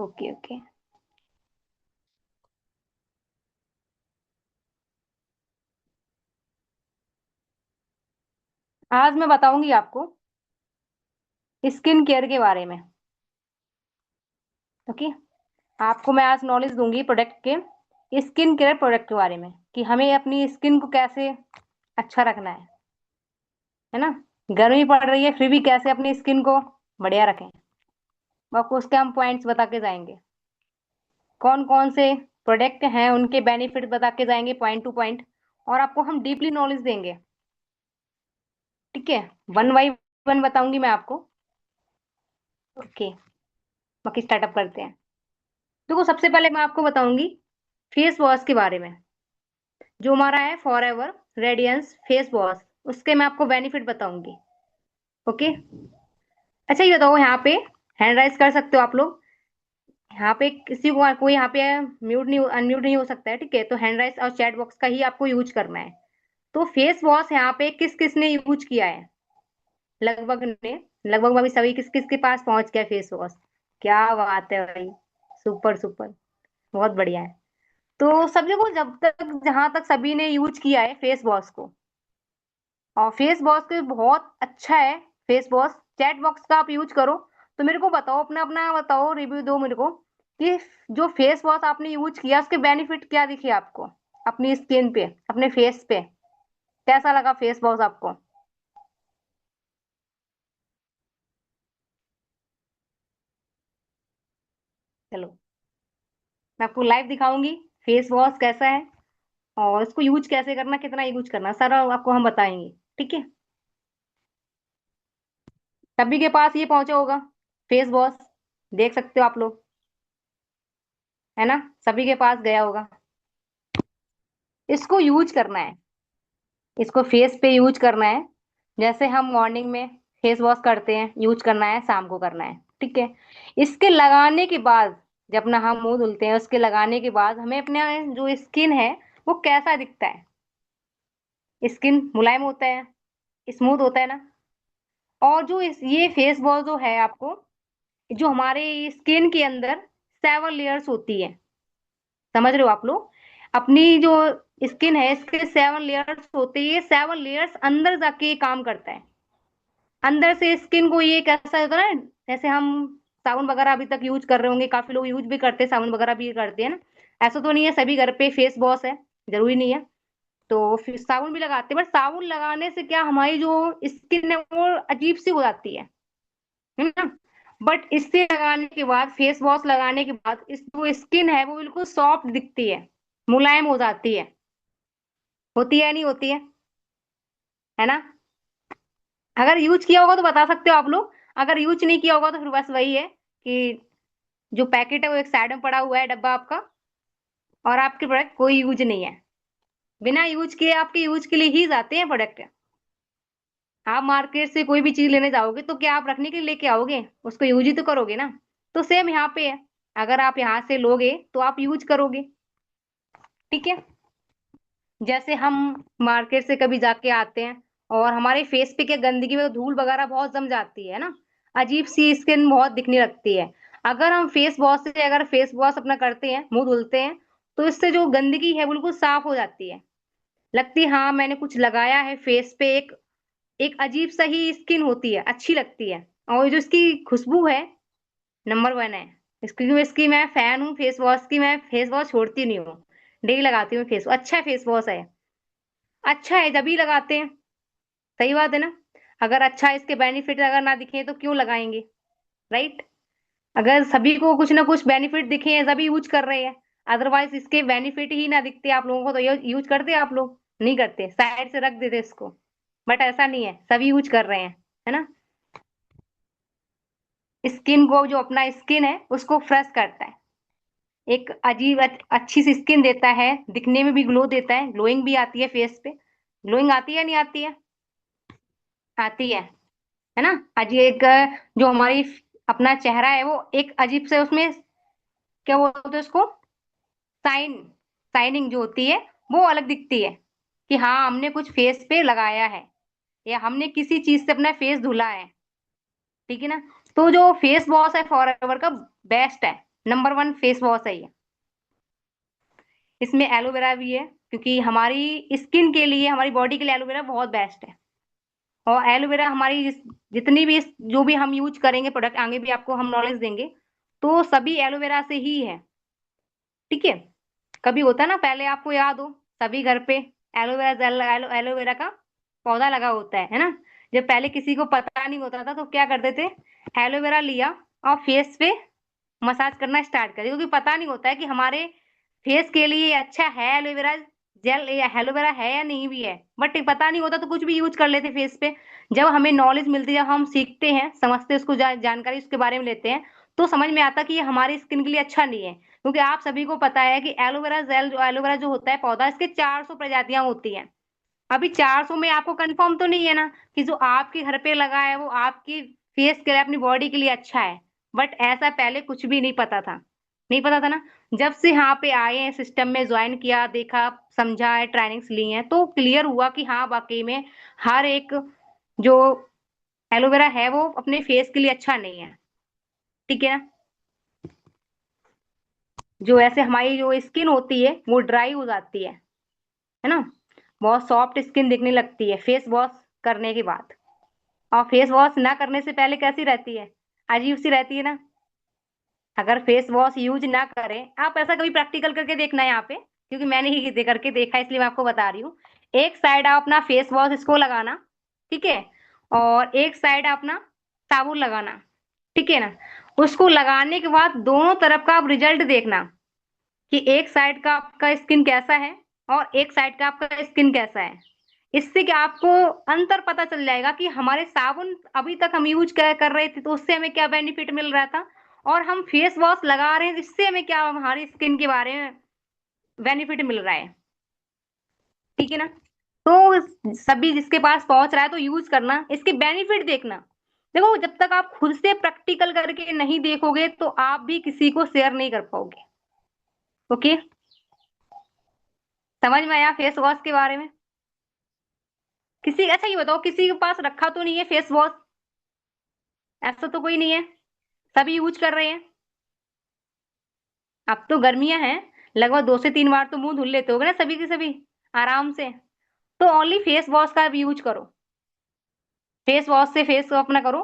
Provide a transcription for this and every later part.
Okay okay. आज मैं बताऊंगी आपको स्किन केयर के बारे में। ओके। आपको मैं आज नॉलेज दूंगी प्रोडक्ट के, स्किन केयर प्रोडक्ट के बारे में, कि हमें अपनी स्किन को कैसे अच्छा रखना है ना। गर्मी पड़ रही है फिर भी कैसे अपनी स्किन को बढ़िया रखें। आपको उसके हम पॉइंट्स बता के जाएंगे, कौन कौन से प्रोडक्ट हैं उनके बेनिफिट बता के जाएंगे पॉइंट टू पॉइंट। और आपको हम डीपली नॉलेज देंगे। ठीक है। वन बाई वन बताऊंगी मैं आपको। ओके। बाकी स्टार्टअप करते हैं। देखो, सबसे पहले मैं आपको बताऊंगी फेस वॉश के बारे में। जो हमारा है forever radiance face wash, उसके मैं आपको बेनिफिट बताऊंगी। ओके। अच्छा, ये बताओ, यहाँ पे हैंड राइज कर सकते हो आप लोग। यहाँ पे किसी को कोई यहाँ पे म्यूट नहीं अनम्यूट नहीं हो सकता है। ठीक है, तो हैंड राइज और चैट बॉक्स का ही आपको यूज करना है। तो फेस वॉश यहाँ पे किस किस ने यूज किया है? लगभग ने, लगभग अभी सभी किस किस के पास पहुंच गया फेस वॉश। क्या बात है भाई, सुपर सुपर, बहुत बढ़िया है। तो सभी को, जब तक जहां तक सभी ने यूज किया है फेस वॉश को, और फेस वॉश के बहुत अच्छा है। फेस वॉश चैट बॉक्स का आप यूज करो। तो मेरे को बताओ, अपना अपना बताओ, रिव्यू दो मेरे को कि जो फेस वॉश आपने यूज किया उसके बेनिफिट क्या दिखे आपको, अपनी स्किन पे, अपने फेस पे। कैसा लगा फेस वॉश आपको? चलो, मैं आपको लाइव दिखाऊंगी फेस वॉश कैसा है, और इसको यूज कैसे करना, कितना यूज करना, सारा आपको हम बताएंगे। ठीक है। सभी के पास ये पहुंचा होगा फेस वॉश, देख सकते हो आप लोग, है ना। सभी के पास गया होगा। इसको यूज करना है, इसको फेस पे यूज करना है। जैसे हम मॉर्निंग में फेस वॉश करते हैं, यूज करना है, शाम को करना है। ठीक है। इसके लगाने के बाद, जब अपना हम मुंह धुलते हैं, उसके लगाने के बाद हमें अपने जो स्किन है वो कैसा दिखता है? स्किन मुलायम होता है, स्मूथ होता है ना। और जो ये फेस वॉश जो है आपको, जो हमारे स्किन के अंदर 7 लेयर्स होती है, समझ रहे हो आप लोग? अपनी जो स्किन है इसके 7 लेयर्स होते हैं, ये 7 लेयर्स अंदर जाके ये काम करता है। अंदर से स्किन को ये कैसा होता है ना, जैसे हम साबुन वगैरह अभी तक यूज कर रहे होंगे, काफी लोग यूज भी करते हैं, साबुन वगैरह भी करते हैं ना। ऐसा तो नहीं है सभी घर पे फेस वॉश है, जरूरी नहीं है। तो फिर साबुन भी लगाते हैं, बट साबुन लगाने से क्या, हमारी जो स्किन है वो अजीब सी हो जाती है ना। बट इससे लगाने के बाद, फेस वॉश लगाने के बाद, इस जो स्किन है वो बिल्कुल सॉफ्ट दिखती है, मुलायम हो जाती है। होती है नहीं होती है ना। अगर यूज किया होगा तो बता सकते हो आप लोग, अगर यूज नहीं किया होगा तो फिर बस वही है कि जो पैकेट है वो एक साइड में पड़ा हुआ है, डब्बा आपका, और आपके प्रोडक्ट कोई यूज नहीं है। बिना यूज किए आपके यूज के लिए ही जाते हैं प्रोडक्ट। आप मार्केट से कोई भी चीज लेने जाओगे तो क्या आप रखने के लिए लेके आओगे? उसको यूज ही तो करोगे ना। तो सेम यहाँ पे है, अगर आप यहाँ से लोगे तो आप यूज करोगे। ठीक है। जैसे हम मार्केट से कभी जाके आते हैं, और हमारे फेस पे क्या गंदगी में धूल वगैरह बहुत जम जाती है ना, अजीब सी स्किन बहुत दिखने लगती है। अगर हम फेस वॉश से, अगर फेस वॉश अपना करते हैं, मुंह धुलते हैं, तो इससे जो गंदगी है बिल्कुल साफ हो जाती है। लगती है हाँ मैंने कुछ लगाया है फेस पे, एक एक अजीब सा ही स्किन होती है, अच्छी लगती है। और जो इसकी खुशबू है, नंबर 1 है। इसकी मैं फैन हूँ फेस वॉश की, मैं फेस वॉश छोड़ती नहीं हूँ, डेली लगाती हूँ फेस। अच्छा फेस वॉश है, अच्छा है जब ही लगाते हैं। सही बात है ना। अगर अच्छा इसके बेनिफिट अगर ना दिखे तो क्यों लगाएंगे, राइट। अगर सभी को कुछ ना कुछ बेनिफिट दिखे हैं तभी यूज कर रहे हैं, अदरवाइज इसके बेनिफिट ही ना दिखते आप लोगों को तो यूज करते आप लोग? नहीं करते, साइड से रख देते इसको। बट ऐसा नहीं है, सभी यूज कर रहे हैं, है ना। स्किन को, जो अपना स्किन है उसको फ्रेश करता है, एक अजीब अच्छी सी स्किन देता है, दिखने में भी ग्लो देता है, ग्लोइंग भी आती है फेस पे। ग्लोइंग आती है नहीं आती है? आती है ना। अजी एक जो हमारी अपना चेहरा है वो एक अजीब से उसमें, क्या बोलते हैं उसको, साइन, साइनिंग जो होती है वो अलग दिखती है, कि हाँ हमने कुछ फेस पे लगाया है, या हमने किसी चीज से अपना फेस धुला है। ठीक है ना। तो जो फेस वॉश है फॉर एवर का बेस्ट है, नंबर वन फेस वॉश है ये। इसमें एलोवेरा भी है, क्योंकि हमारी स्किन के लिए, हमारी बॉडी के लिए एलोवेरा बहुत बेस्ट है। और एलोवेरा हमारी जितनी भी जो भी हम यूज करेंगे प्रोडक्ट, आगे भी आपको हम नॉलेज देंगे, तो सभी एलोवेरा से ही है। ठीक है। कभी होता है ना, पहले आपको याद हो, सभी घर पे एलोवेरा जेल, एलोवेरा का पौधा लगा होता है ना। जब पहले किसी को पता नहीं होता था तो क्या करते थे, एलोवेरा लिया और फेस पे मसाज करना स्टार्ट कर दिया, क्योंकि पता नहीं होता है कि हमारे फेस के लिए अच्छा है एलोवेरा जेल या एलोवेरा है या नहीं भी है। बट पता नहीं होता तो कुछ भी यूज कर लेते फेस पे। जब हमें नॉलेज मिलती है, जब हम सीखते हैं, समझते हैं उसको, जानकारी उसके बारे में लेते हैं, तो समझ में आता कि ये हमारी स्किन के लिए अच्छा नहीं है। क्योंकि आप सभी को पता है कि एलोवेरा जेल, जो एलोवेरा जो होता है पौधा, इसके 400 प्रजातियां होती हैं। अभी 400 में आपको कंफर्म तो नहीं है ना कि जो आपके घर पे लगा है वो आपकी फेस के लिए, अपनी बॉडी के लिए अच्छा है। बट ऐसा पहले कुछ भी नहीं पता था, नहीं पता था ना। जब से यहाँ पे आए हैं, सिस्टम में ज्वाइन किया, देखा, समझा है, ट्रेनिंग्स ली हैं, तो क्लियर हुआ कि हाँ वाकई में हर एक जो एलोवेरा है वो अपने फेस के लिए अच्छा नहीं है। ठीक है ना। जो ऐसे हमारी जो स्किन होती है वो ड्राई हो जाती है ना। बहुत सॉफ्ट स्किन दिखने लगती है फेस वॉश करने के बाद। और फेस वॉश ना करने से पहले कैसी रहती है, अजीब सी रहती है ना। अगर फेस वॉश यूज ना करें, आप ऐसा कभी प्रैक्टिकल करके देखना है यहाँ पे, क्योंकि मैंने ही करके देखा इसलिए मैं आपको बता रही हूँ। एक साइड आप अपना फेस वॉश इसको लगाना, ठीक है, और एक साइड अपना साबुन लगाना, ठीक है ना। उसको लगाने के बाद दोनों तरफ का आप रिजल्ट देखना कि एक साइड का आपका स्किन कैसा है और एक साइड का आपका स्किन कैसा है। इससे क्या आपको अंतर पता चल जाएगा कि हमारे साबुन अभी तक हम यूज कर रहे थे तो उससे हमें क्या बेनिफिट मिल रहा था, और हम फेस वॉश लगा रहे हैं इससे हमें क्या हमारी स्किन के बारे में बेनिफिट मिल रहा है। ठीक है ना। तो सभी जिसके पास पहुंच रहा है तो यूज करना, इसके बेनिफिट देखना। देखो, जब तक आप खुद से प्रैक्टिकल करके नहीं देखोगे तो आप भी किसी को शेयर नहीं कर पाओगे। ओके। समझ में आया फेस वॉश के बारे में? किसी, अच्छा ये बताओ, किसी के पास रखा तो नहीं है फेस वॉश? ऐसा तो कोई नहीं है, सभी यूज कर रहे हैं। अब तो गर्मियां हैं, लगभग 2 से 3 बार तो मुंह धुल लेते होगे ना सभी के सभी, आराम से। तो ओनली फेस वॉश का यूज करो, फेस वॉश से फेस को अपना करो,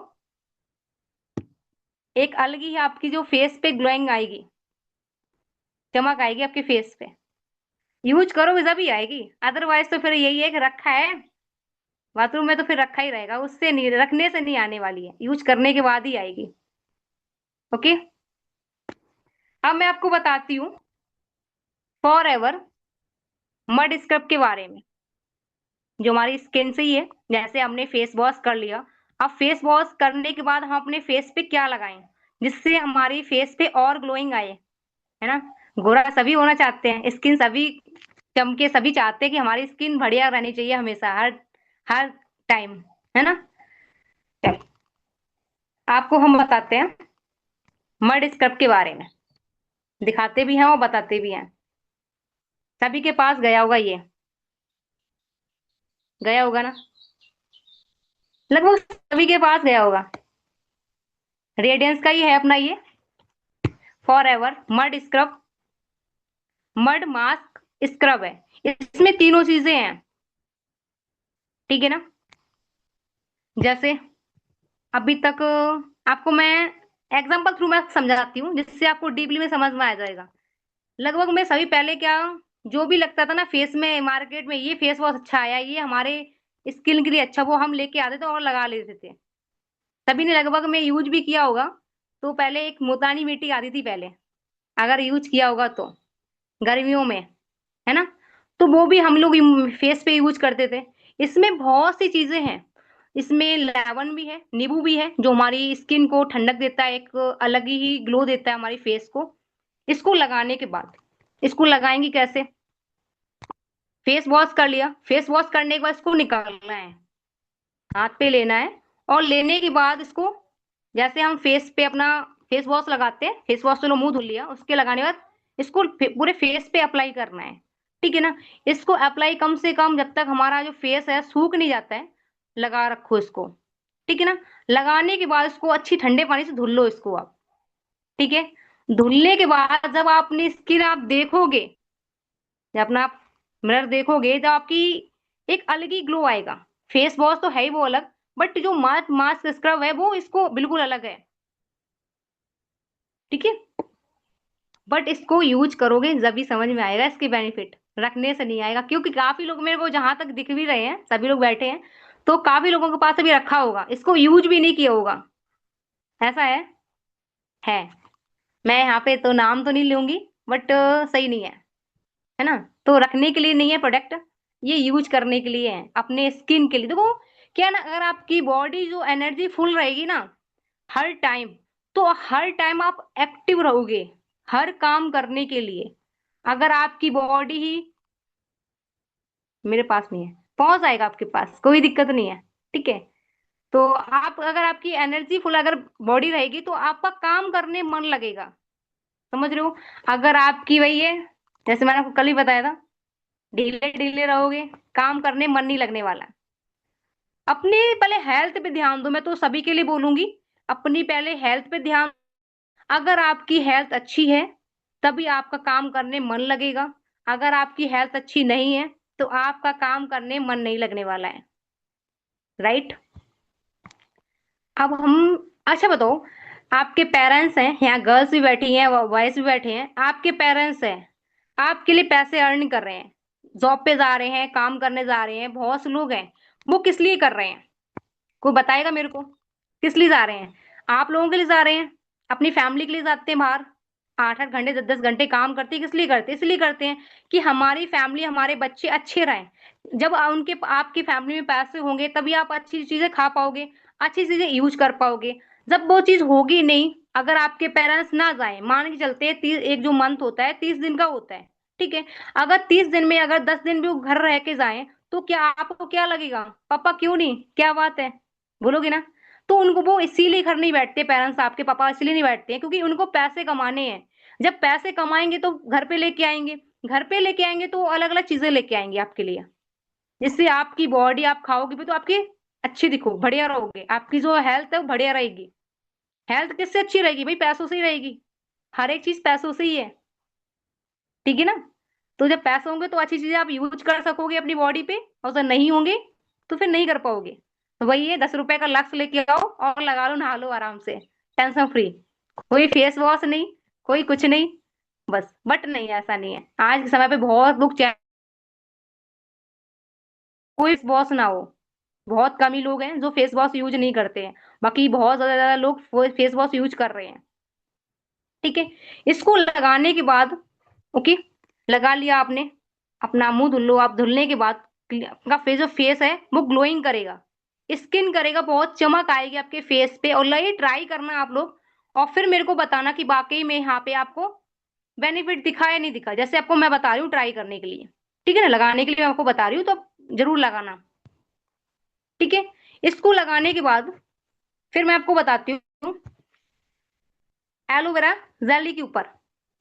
एक अलग ही आपकी जो फेस पे ग्लोइंग आएगी, चमक आएगी आपके फेस पे। यूज करोगे तभी आएगी, अदरवाइज तो फिर यही है कि रखा है बाथरूम में तो फिर रखा ही रहेगा, उससे नहीं, रखने से नहीं आने वाली है, यूज करने के बाद ही आएगी। ओके। अब मैं आपको बताती हूँ फॉर एवर मड स्क्रब के बारे में, जो हमारी स्किन से ही है। जैसे हमने फेस वॉश कर लिया, अब फेस वॉश करने के बाद हम अपने फेस पे क्या लगाएं जिससे हमारी फेस पे और ग्लोइंग आए, है ना। गोरा सभी होना चाहते हैं, स्किन सभी चमके, सभी चाहते हैं कि हमारी स्किन बढ़िया रहनी चाहिए हमेशा, हर हर टाइम, है ना। चल, आपको हम बताते हैं मड स्क्रब के बारे में, दिखाते भी हैं और बताते भी हैं। सभी के पास गया होगा ये, गया होगा ना, लगभग सभी के पास गया होगा। रेडियंस का ही है अपना ये for ever mud scrub, mud mask scrub है। इसमें तीनों चीजें हैं, ठीक है ना। जैसे अभी तक आपको मैं एग्जांपल थ्रू मैं समझाती हूँ जिससे आपको डीपली में समझ में आ जाएगा। लगभग में सभी पहले क्या, जो भी लगता था ना फेस में, मार्केट में ये फेस वॉश अच्छा आया, ये हमारे स्किन के लिए अच्छा, वो हम लेके आते थे और लगा लेते थे। सभी ने लगभग में यूज भी किया होगा। तो पहले एक मुल्तानी मिट्टी आती थी पहले, अगर यूज किया होगा तो, गर्मियों में, है ना। तो वो भी हम लोग फेस पे यूज करते थे। इसमें बहुत सी चीजें हैं, इसमें लेमन भी है, नींबू भी है, जो हमारी स्किन को ठंडक देता है, एक अलग ही ग्लो देता है हमारी फेस को। इसको लगाने के बाद, इसको लगाएंगे कैसे, फेस वॉश कर लिया, फेस वॉश करने के बाद इसको निकालना है, हाथ पे लेना है, और लेने के बाद इसको, जैसे हम फेस पे अपना फेस वॉश लगाते हैं, फेस वॉश चलो मुंह धुल लिया, उसके लगाने के बाद इसको पूरे फेस पे अप्लाई करना है। ठीक है ना। इसको अप्लाई कम से कम जब तक हमारा जो फेस है सूख नहीं जाता है, लगा रखो इसको। ठीक है ना। लगाने के बाद इसको अच्छी ठंडे पानी से धुल लो इसको आप, ठीक है। धुलने के बाद जब अपनी स्किन आप देखोगे, जब अपना आप मिरर देखोगे, जब आपकी एक अलग ही ग्लो आएगा। फेस वॉश तो है ही वो अलग, बट जो मास्क मास्क स्क्रब है वो इसको बिल्कुल अलग है। ठीक है। बट इसको यूज करोगे जब भी समझ में आएगा इसके बेनिफिट, रखने से नहीं आएगा। क्योंकि काफी लोग मेरे को जहां तक दिख भी रहे हैं, सभी लोग बैठे हैं, तो काफी लोगों के पास अभी रखा होगा, इसको यूज भी नहीं किया होगा। ऐसा है। मैं यहाँ पे तो नाम तो नहीं लूंगी, बट सही नहीं है ना। तो रखने के लिए नहीं है प्रोडक्ट, ये यूज करने के लिए है, अपने स्किन के लिए। देखो क्या है ना, अगर आपकी बॉडी जो एनर्जी फुल रहेगी ना हर टाइम, तो हर टाइम आप एक्टिव रहोगे हर काम करने के लिए। अगर आपकी बॉडी ही, मेरे पास नहीं है, पहुंच आएगा आपके पास, कोई दिक्कत नहीं है। ठीक है। तो आप अगर आपकी एनर्जी फुल अगर बॉडी रहेगी तो आपका काम करने मन लगेगा। समझ रहे हो। अगर आपकी वही है, जैसे मैंने आपको कल ही बताया था, ढीले ढीले रहोगे, काम करने मन नहीं लगने वाला। अपनी पहले हेल्थ पे ध्यान दो, मैं तो सभी के लिए बोलूंगी, अपनी पहले हेल्थ पे ध्यान। अगर आपकी हेल्थ अच्छी है तभी आपका काम करने मन लगेगा। अगर आपकी हेल्थ अच्छी नहीं है तो आपका काम करने मन नहीं लगने वाला है। राइट। अब हम, अच्छा बताओ, आपके पेरेंट्स हैं यहाँ, गर्ल्स भी बैठी हैं बॉयज भी बैठे हैं, आपके पेरेंट्स हैं, आपके लिए पैसे अर्न कर रहे हैं, जॉब पे जा रहे हैं, काम करने जा रहे हैं, बहुत से लोग हैं, वो किस लिए कर रहे हैं? कोई बताएगा मेरे को, किस लिए जा रहे हैं? आप लोगों के लिए जा रहे हैं, अपनी फैमिली के लिए जाते हैं बाहर, 8-8 घंटे 10-10 घंटे काम करते हैं। किस लिए करते हैं? इसलिए करते हैं कि हमारी फैमिली, हमारे बच्चे अच्छे रहें। जब उनके आपकी फैमिली में पैसे होंगे तभी आप अच्छी चीजें खा पाओगे, अच्छी चीजें यूज कर पाओगे। जब वो चीज होगी नहीं, अगर आपके पेरेंट्स ना जाए, मान के चलते हैं 30, एक जो मंथ होता है 30 दिन का होता है, ठीक है, अगर 30 दिन में अगर 10 दिन भी वो घर रह के जाए, तो क्या आपको क्या लगेगा? पापा क्यों नहीं, क्या बात है, बोलोगे ना। तो उनको वो इसीलिए घर नहीं बैठते, पेरेंट्स आपके पापा इसलिए नहीं बैठते हैं क्योंकि उनको पैसे कमाने हैं। जब पैसे कमाएंगे तो घर पे लेके आएंगे, घर पे लेके आएंगे तो अलग अलग चीजें लेके आएंगे आपके लिए, जिससे आपकी बॉडी, आप खाओगे भी तो आपकी अच्छी दिखो, बढ़िया रहोगे, आपकी जो हेल्थ है वो बढ़िया रहेगी। हेल्थ किससे अच्छी रहेगी भाई? पैसों से ही रहेगी। हर एक चीज पैसों से ही है। ठीक है ना। तो जब पैसे होंगे तो अच्छी चीजें आप यूज कर सकोगे अपनी बॉडी पे, और जब नहीं होंगे तो फिर नहीं कर पाओगे। तो वही है, 10 रुपए का लक्ष्य लेके आओ और लगा लो, नहा लो आराम से, टेंशन फ्री। कोई फेस वॉश नहीं, कोई कुछ नहीं, बस। बट नहीं, ऐसा नहीं है, आज के समय पे बहुत लोग चाहे कोई वॉश ना हो, बहुत कम ही लोग हैं जो फेस वॉश यूज नहीं करते हैं, बाकी बहुत ज्यादा ज्यादा लोग फेस वॉश यूज कर रहे हैं। ठीक है। इसको लगाने के बाद, ओके, लगा लिया आपने, अपना मुंह धुल लो। आप धुलने के बाद आपका फेस, जो फेस है वो ग्लोइंग करेगा, स्किन करेगा, बहुत चमक आएगी आपके फेस पे। और ये ट्राई करना आप लोग, और फिर मेरे को बताना कि वाकई में यहाँ पे आपको बेनिफिट दिखा या नहीं दिखा, जैसे आपको मैं बता रही हूँ ट्राई करने के लिए। ठीक है ना, लगाने के लिए मैं आपको बता रही हूँ, तो आप जरूर लगाना। ठीक है। इसको लगाने के बाद फिर मैं आपको बताती हूँ एलोवेरा जेली के ऊपर,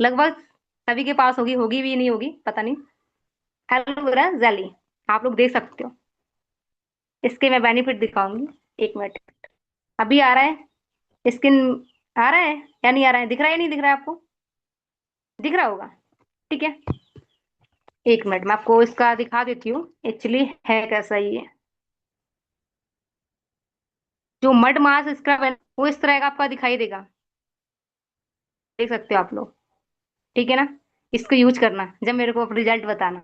लगभग सभी के पास होगी, होगी भी नहीं होगी पता नहीं, एलोवेरा जेली आप लोग देख सकते हो। इसके मैं बेनिफिट दिखाऊंगी, 1 मिनट। अभी आ रहा है स्किन, आ रहा है या नहीं आ रहा है, दिख रहा है या नहीं दिख रहा है आपको? दिख रहा होगा। ठीक है। 1 मिनट मैं आपको इसका दिखा देती हूँ एक्चुअली है कैसा ये। जो मड मास स्क्रब है वो इस तरह का आपका दिखाई देगा, देख सकते हो आप लोग। ठीक है ना। इसको यूज करना, जब मेरे को रिजल्ट बताना।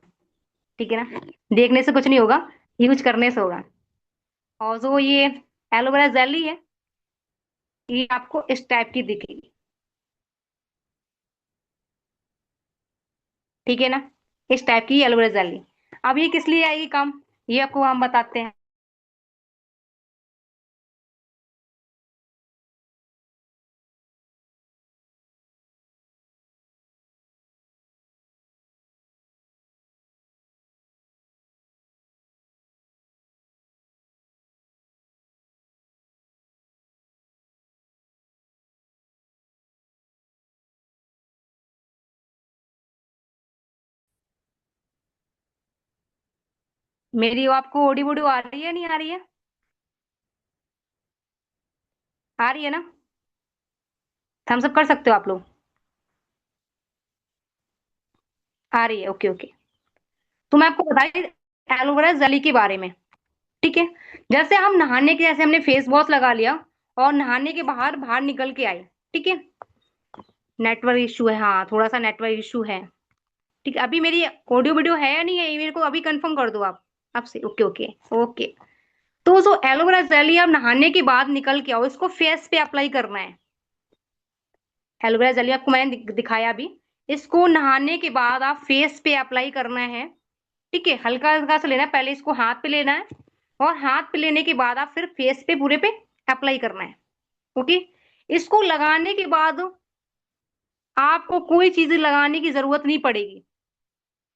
ठीक है ना। देखने से कुछ नहीं होगा, यूज करने से होगा। और जो ये एलोवेरा जेली है, ये आपको इस टाइप की दिखेगी। ठीक है ना। इस टाइप की एलोवेरा जेली। अब ये किस लिए आएगी काम, ये आपको हम बताते हैं। मेरी आपको ऑडियो वीडियो आ रही है नहीं आ रही है? आ रही है ना। थम्स अप कर सकते हो आप लोग। आ रही है, ओके ओके। तो मैं आपको बता रही एलोवेरा जेली के बारे में, ठीक है। जैसे हम नहाने के, जैसे हमने फेस वॉश लगा लिया और नहाने के बाहर बाहर निकल के आए, ठीक है। नेटवर्क इशू है, हाँ थोड़ा सा नेटवर्क इशू है। ठीक है, अभी मेरी ऑडियो वीडियो है या नहीं है, ये मेरे को अभी कंफर्म कर दो आप, आपसे। Okay okay okay. तो जो एलोवेरा जेली आप नहाने के बाद निकल के आओ, इसको फेस पे अप्लाई करना है। एलोवेरा जेली आपको मैंने दिखाया अभी। इसको नहाने के बाद आप फेस पे अप्लाई करना है, ठीक है। हल्का हल्का सा लेना है, पहले इसको हाथ पे लेना है, और हाथ पे लेने के बाद आप फिर फेस पे पूरे पे अप्लाई करना है, ओके। इसको लगाने के बाद आपको कोई चीज लगाने की जरूरत नहीं पड़ेगी।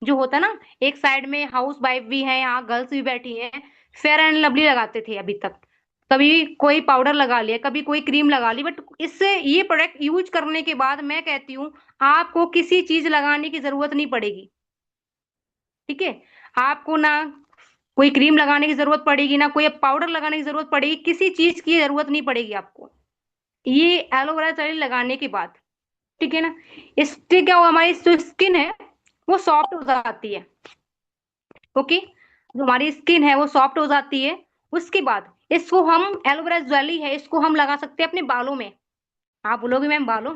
जो होता ना, एक साइड में हाउस वाइफ भी है, यहाँ गर्ल्स भी बैठी हैं, फेयर एंड लवली लगाते थे अभी तक, कभी कोई पाउडर लगा लिया, कभी कोई क्रीम लगा ली, बट इससे ये प्रोडक्ट यूज करने के बाद मैं कहती हूँ आपको किसी चीज लगाने की जरूरत नहीं पड़ेगी, ठीक है। आपको ना कोई क्रीम लगाने की जरूरत पड़ेगी, ना कोई पाउडर लगाने की जरूरत पड़ेगी, किसी चीज की जरूरत नहीं पड़ेगी आपको, ये एलोवेरा जेल लगाने के बाद, ठीक है ना। इससे क्या होगा, हमारी जो स्किन है वो सॉफ्ट हो जाती है, ओके। जो हमारी स्किन है वो सॉफ्ट हो जाती है। उसके बाद इसको हम, एलोवेरा जेली है, इसको हम लगा सकते हैं अपने बालों में। आप बोलोगे मैम बालों,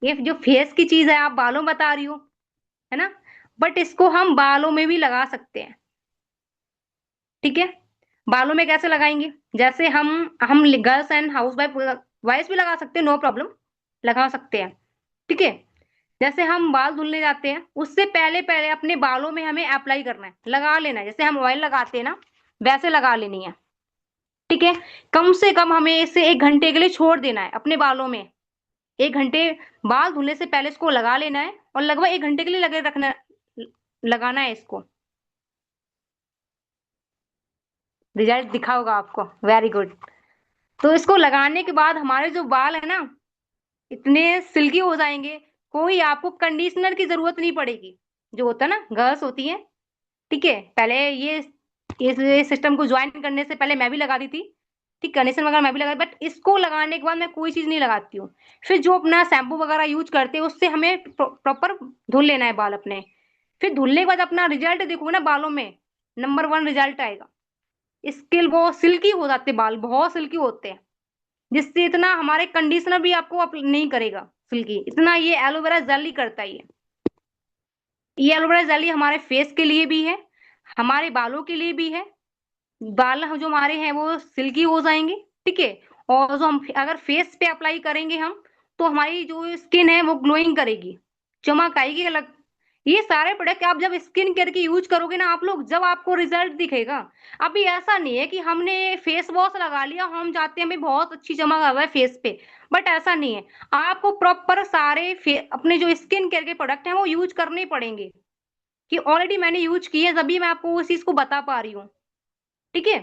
ये जो फेस की चीज है आप बालों बता रही हो, है ना, बट इसको हम बालों में भी लगा सकते हैं, ठीक है। बालों में कैसे लगाएंगे, जैसे हम girls and house wife, wife भी लगा सकते हैं, नो प्रॉब्लम, लगा सकते हैं, ठीक है। जैसे हम बाल धुलने जाते हैं उससे पहले पहले अपने बालों में हमें अप्लाई करना है, लगा लेना है, जैसे हम ऑयल लगाते हैं ना वैसे लगा लेनी है, ठीक है। कम से कम हमें इसे 1 घंटे के लिए छोड़ देना है अपने बालों में। 1 घंटे, बाल धुलने से पहले इसको लगा लेना है और लगभग 1 घंटे के लिए लगे रखना, लगाना है इसको। रिजल्ट दिखा होगा आपको, वेरी गुड। तो इसको लगाने के बाद हमारे जो बाल है ना इतने सिल्की हो जाएंगे, कोई आपको कंडीशनर की जरूरत नहीं पड़ेगी। जो होता है ना, गर्ल्स होती है, ठीक है, पहले ये इस सिस्टम को ज्वाइन करने से पहले मैं भी लगाती थी, ठीक, कंडीशनर वगैरह मैं भी लगाती, बट इसको लगाने के बाद मैं कोई चीज नहीं लगाती हूँ। फिर जो अपना शैम्पू वगैरह यूज करते हैं उससे हमें प्रॉपर धुल लेना है बाल अपने। फिर धुलने के बाद अपना रिजल्ट देखोगे ना बालों में, नंबर 1 रिजल्ट आएगा। स्किल वो सिल्की हो जाते हैं, बाल बहुत सिल्की होते हैं, जिससे इतना हमारे कंडीशनर भी आपको नहीं करेगा सिल्की, इतना ये एलोवेरा जेल ही करता है। ये एलोवेरा जेली हमारे फेस के लिए भी है, हमारे बालों के लिए भी है। बाल जो हमारे हैं वो सिल्की हो जाएंगे, ठीक है। और जो हम अगर फेस पे अप्लाई करेंगे हम, तो हमारी जो स्किन है वो ग्लोइंग करेगी, चमक आएगी अलग। ये सारे प्रोडक्ट आप जब स्किन केयर की यूज करोगे ना आप लोग, जब आपको रिजल्ट दिखेगा। अभी ऐसा नहीं है कि हमने फेस वॉश लगा लिया, हम चाहते हैं हमें बहुत अच्छी चमक आ जाए फेस पे, बट ऐसा नहीं है। आपको प्रॉपर सारे अपने जो स्किन केयर के प्रोडक्ट हैं वो यूज करने पड़ेंगे, कि ऑलरेडी मैंने यूज किए तभी मैं आपको उस चीज को बता पा रही हूँ, ठीक है।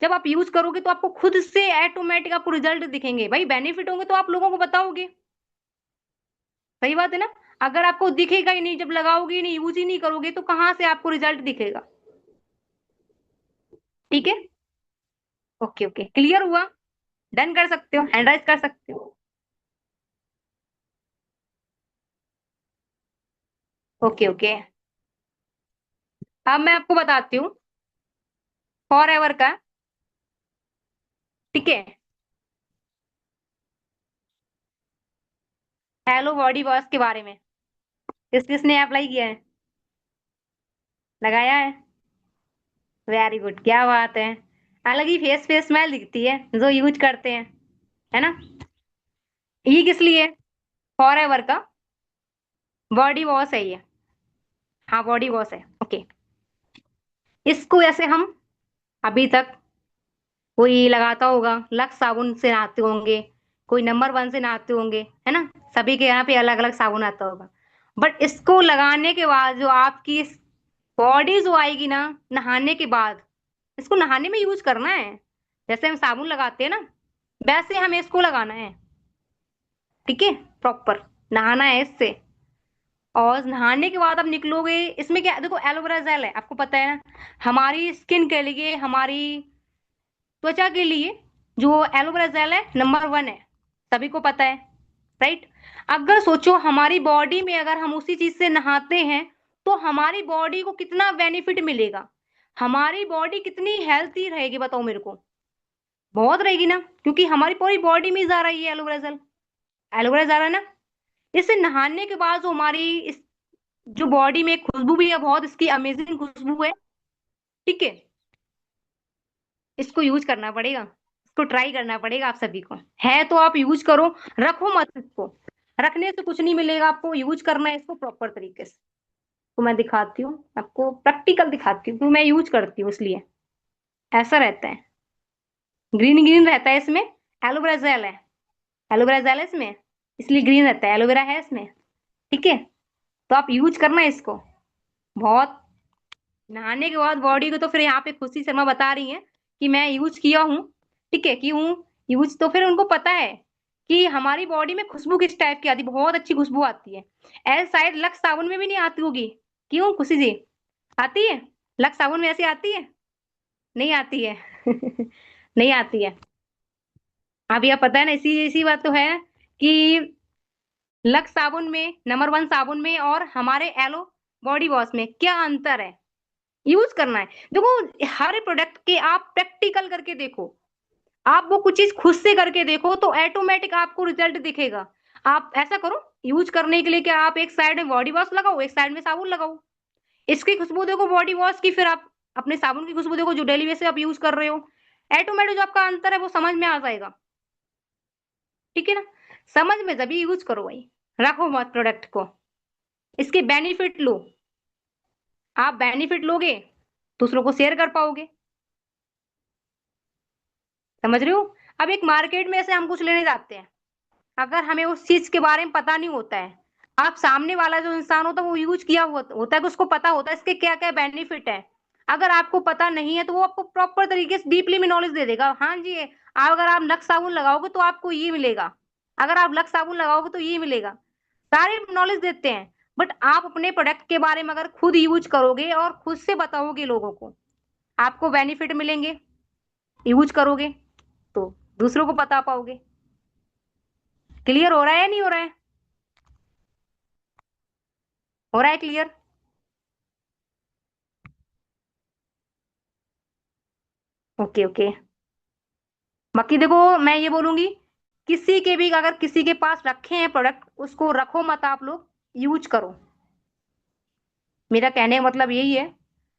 जब आप यूज करोगे तो आपको खुद से ऑटोमेटिक आपको रिजल्ट दिखेंगे, भाई बेनिफिट होंगे तो आप लोगों को बताओगे, सही बात है ना। अगर आपको दिखेगा ही नहीं, जब लगाओगे ही नहीं, यूज ही नहीं करोगे, तो कहाँ से आपको रिजल्ट दिखेगा, ठीक है। ओके ओके, क्लियर हुआ। डन कर सकते हो, हैंड राइज कर सकते हो। Okay okay. अब मैं आपको बताती हूँ फॉर एवर का, ठीक है। हेलो बॉडी वॉश के बारे में, किस किसने अप्लाई किया है, लगाया है, वेरी गुड, क्या बात है। अलग ही फेस पे स्मेल दिखती है जो यूज करते हैं, है ना। ये किस लिए, फॉर एवर का बॉडी वॉश है ये, हाँ बॉडी वॉश है, ओके। इसको ऐसे हम अभी तक कोई लगाता होगा लक्स साबुन से नहाते होंगे, कोई नंबर 1 से नहाते होंगे, है ना। सभी के यहाँ पे अलग अलग साबुन आता होगा, बट इसको लगाने के बाद जो आपकी बॉडी जो आएगी ना नहाने के बाद, इसको नहाने में यूज करना है, जैसे हम साबुन लगाते हैं ना वैसे हमें इसको लगाना है, ठीक है। प्रॉपर नहाना है इससे, और नहाने के बाद आप निकलोगे, इसमें क्या देखो, एलोवेरा जेल है, आपको पता है ना, हमारी स्किन के लिए, हमारी त्वचा के लिए जो एलोवेरा जेल है नंबर 1 है, सभी को पता है, राइट। अगर सोचो हमारी बॉडी में अगर हम उसी चीज से नहाते हैं तो हमारी बॉडी को कितना बेनिफिट मिलेगा, हमारी बॉडी कितनी हेल्थी रहेगी, बताओ मेरे को। बहुत रहेगी ना, क्योंकि हमारी पूरी बॉडी में जा रही है एलोवेरा जेल, एलोवेरा जा रहा है ना। इससे नहाने के बाद जो हमारी इस जो बॉडी में खुशबू भी है, बहुत इसकी अमेजिंग खुशबू है। ठीक है, इसको यूज करना पड़ेगा, इसको ट्राई करना पड़ेगा आप सभी को। है तो आप यूज करो, रखो मत इसको, रखने से कुछ नहीं मिलेगा आपको, यूज करना है इसको प्रॉपर तरीके से। तो मैं दिखाती हूँ आपको, प्रैक्टिकल दिखाती हूँ, क्योंकि मैं यूज करती हूँ इसलिए। ऐसा रहता है, ग्रीन ग्रीन रहता है इसमें, एलोवेरा जेल है, एलोवेरा जेल है इसमें, इसलिए ग्रीन रहता है, एलोवेरा है इसमें। ठीक है, तो आप यूज करना इसको बहुत। नहाने के बाद बॉडी को, तो फिर यहाँ पे खुशी शर्मा बता रही हैं कि मैं यूज किया हूँ। ठीक है, क्यों यूज, तो फिर उनको पता है कि हमारी बॉडी में खुशबू किस टाइप की आती है, बहुत अच्छी खुशबू आती है। ऐसे शायद लक्स साबुन में भी नहीं आती होगी, क्यों खुशी जी, आती है? लक्स साबुन में ऐसी आती है? नहीं आती है। नहीं आती है। अब यह पता है ना, इसी इसी बात तो है कि लक्स साबुन में, नंबर वन साबुन में, और हमारे एलो बॉडी वॉश में क्या अंतर है, यूज करना है। देखो, हर प्रोडक्ट के आप प्रैक्टिकल करके देखो, आप वो कुछ चीज खुद से करके देखो, तो ऑटोमेटिक आपको रिजल्ट दिखेगा। आप ऐसा करो, यूज करने के लिए क्या, आप एक साइड में बॉडी वॉश लगाओ, एक साइड में साबुन लगाओ, इसकी खुशबू देखो बॉडी वॉश की, फिर आप अपने साबुन की खुशबू देखो जो डेली बेसिस आप यूज कर रहे हो। ऑटोमेटिक जो आपका अंतर है वो समझ में आ जाएगा। ठीक है ना, समझ में जब यूज करो भाई, रखो मत प्रोडक्ट को, इसके बेनिफिट लो। आप बेनिफिट लोगे, दूसरों को शेयर कर पाओगे। समझ रहे हो? अब एक मार्केट में से हम कुछ लेने जाते हैं, अगर हमें उस चीज के बारे में पता नहीं होता है, आप सामने वाला जो इंसान होता है वो यूज किया होता है कि उसको पता होता है इसके क्या क्या बेनिफिट है। अगर आपको पता नहीं है तो वो आपको प्रॉपर तरीके से डीपली में नॉलेज दे देगा। हाँ जी, अगर आप लक्स साबुन लगाओगे तो आपको ये मिलेगा, अगर आप लक्स साबुन लगाओगे तो ये मिलेगा, सारे नॉलेज देते हैं। बट आप अपने प्रोडक्ट के बारे में अगर खुद यूज करोगे और खुद से बताओगे लोगों को, आपको बेनिफिट मिलेंगे, यूज करोगे तो दूसरों को बता पाओगे। क्लियर हो रहा है या नहीं हो रहा है? हो रहा है क्लियर? Okay okay. बाकी देखो, मैं ये बोलूंगी, किसी के भी अगर किसी के पास रखे हैं प्रोडक्ट, उसको रखो मत, आप लोग यूज करो। मेरा कहने का मतलब यही है,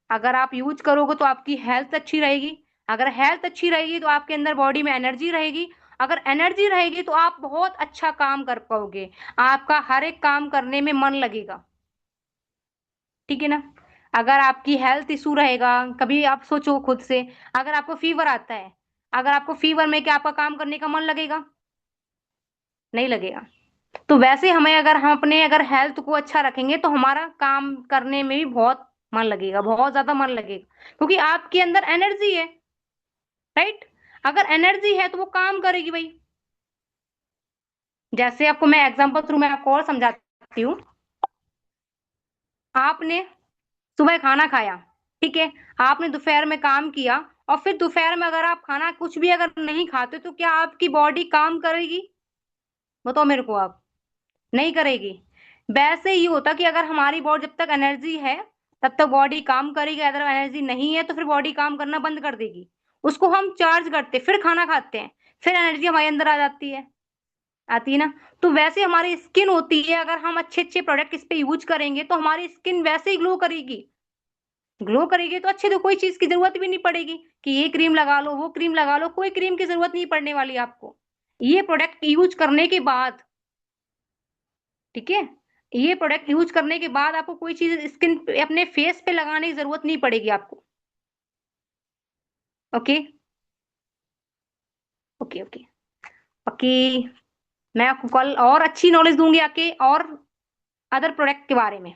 अगर आप यूज करोगे तो आपकी हेल्थ अच्छी रहेगी, अगर हेल्थ अच्छी रहेगी तो आपके अंदर बॉडी में एनर्जी रहेगी, अगर एनर्जी रहेगी तो आप बहुत अच्छा काम कर पाओगे, आपका हर एक काम करने में मन लगेगा। ठीक है ना। अगर आपकी हेल्थ इशू रहेगा, कभी आप सोचो खुद से, अगर आपको फीवर आता है, अगर आपको फीवर में क्या आपका काम करने का मन लगेगा? नहीं लगेगा। तो वैसे हमें, अगर हम अपने अगर हेल्थ को अच्छा रखेंगे तो हमारा काम करने में भी बहुत मन लगेगा, बहुत ज्यादा मन लगेगा, क्योंकि आपके अंदर एनर्जी है। राइट, अगर एनर्जी है तो वो काम करेगी भाई। जैसे आपको मैं एग्जांपल थ्रू मैं आपको और समझाती हूँ। आपने सुबह खाना खाया, ठीक है, आपने दोपहर में काम किया, और फिर दोपहर में अगर आप खाना कुछ भी अगर नहीं खाते तो क्या आपकी बॉडी काम करेगी? बताओ मेरे को आप। नहीं करेगी। वैसे ही होता कि अगर हमारी बॉडी, जब तक एनर्जी है तब तक बॉडी काम करेगी, अगर एनर्जी नहीं है तो फिर बॉडी काम करना बंद कर देगी। उसको हम चार्ज करते, फिर खाना खाते हैं, फिर एनर्जी हमारे अंदर आ जाती है, आती है ना। तो वैसे हमारी स्किन होती है, अगर हम अच्छे अच्छे प्रोडक्ट इस पे यूज करेंगे तो हमारी स्किन वैसे ही ग्लो करेगी। ग्लो करेगी तो अच्छे, तो कोई चीज की जरूरत भी नहीं पड़ेगी कि ये क्रीम लगा लो वो क्रीम लगा लो, कोई क्रीम की जरूरत नहीं पड़ने वाली आपको, ये प्रोडक्ट यूज करने के बाद। ठीक है, ये प्रोडक्ट यूज करने के बाद आपको कोई चीज स्किन पे, अपने फेस पे लगाने की जरूरत नहीं पड़ेगी आपको। Okay okay okay. बाकी मैं आपको कल और अच्छी नॉलेज दूंगी आके, और अदर प्रोडक्ट के बारे में।